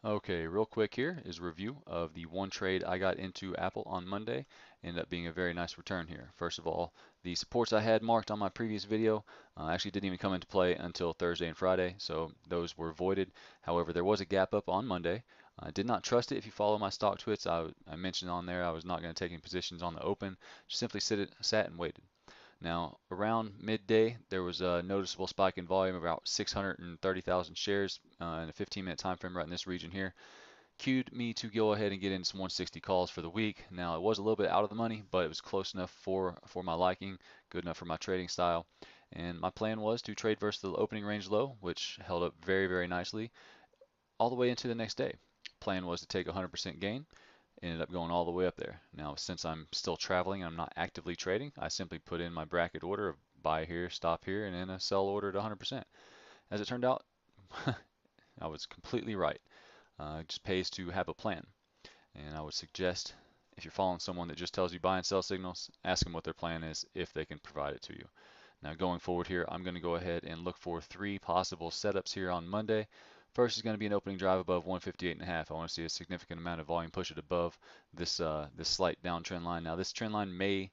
Okay, real quick here is a review of the one trade I got into Apple on Monday. Ended up being a very nice return here. First of all, the supports I had marked on my previous video actually didn't even come into play until Thursday and Friday, so those were voided. However, there was a gap up on Monday. I did not trust it. If you follow my stock tweets, I mentioned on there I was not going to take any positions on the open. Just simply sat and waited. Now, around midday, there was a noticeable spike in volume, about 630,000 shares in a 15-minute time frame right in this region here. Cued me to go ahead and get in some 160 calls for the week. Now, it was a little bit out of the money, but it was close enough for my liking, good enough for my trading style. And my plan was to trade versus the opening range low, which held up very, very nicely all the way into the next day. Plan was to take 100% gain, ended up going all the way up there. Now, since I'm still traveling and I'm not actively trading, I simply put in my bracket order of buy here, stop here, and then a sell order at 100%. As it turned out, I was completely right. It just pays to have a plan. And I would suggest if you're following someone that just tells you buy and sell signals, ask them what their plan is if they can provide it to you. Now going forward here, I'm going to go ahead and look for three possible setups here on Monday. First is going to be an opening drive above 158.5. I want to see a significant amount of volume push it above this slight downtrend line. Now this trend line may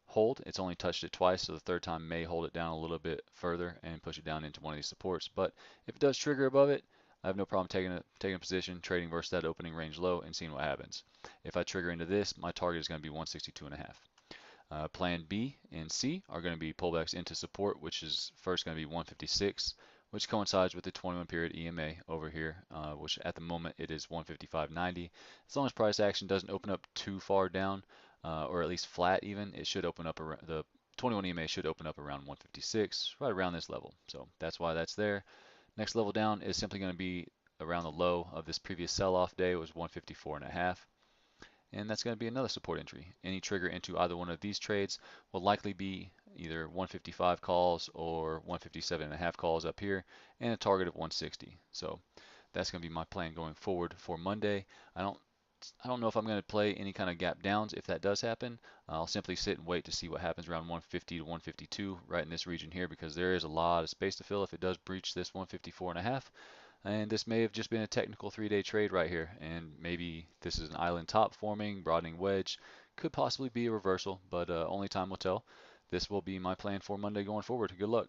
hold. It's only touched it twice, so the third time may hold it down a little bit further and push it down into one of these supports. But if it does trigger above it, I have no problem taking a position, trading versus that opening range low, and seeing what happens. If I trigger into this, my target is going to be 162.5. Plan B and C are going to be pullbacks into support, which is first going to be 156, which coincides with the 21 period EMA over here, which at the moment it is 155.90. As long as price action doesn't open up too far down, or at least flat even, it should open up around the 21 EMA should open up around 156, right around this level. So that's why that's there. Next level down is simply going to be around the low of this previous sell-off day, was 154.5. And that's going to be another support entry. Any trigger into either one of these trades will likely be either 155 calls or 157.5 calls up here and a target of 160. So that's going to be my plan going forward for Monday. I don't I don't know if I'm going to play any kind of gap downs if that does happen. I'll simply sit and wait to see what happens around 150 to 152 right in this region here, because there is a lot of space to fill if it does breach this 154.5. And this may have just been a technical 3-day trade right here, and maybe this is an island top forming, broadening wedge. Could possibly be a reversal, but only time will tell. This will be my plan for Monday going forward. Good luck.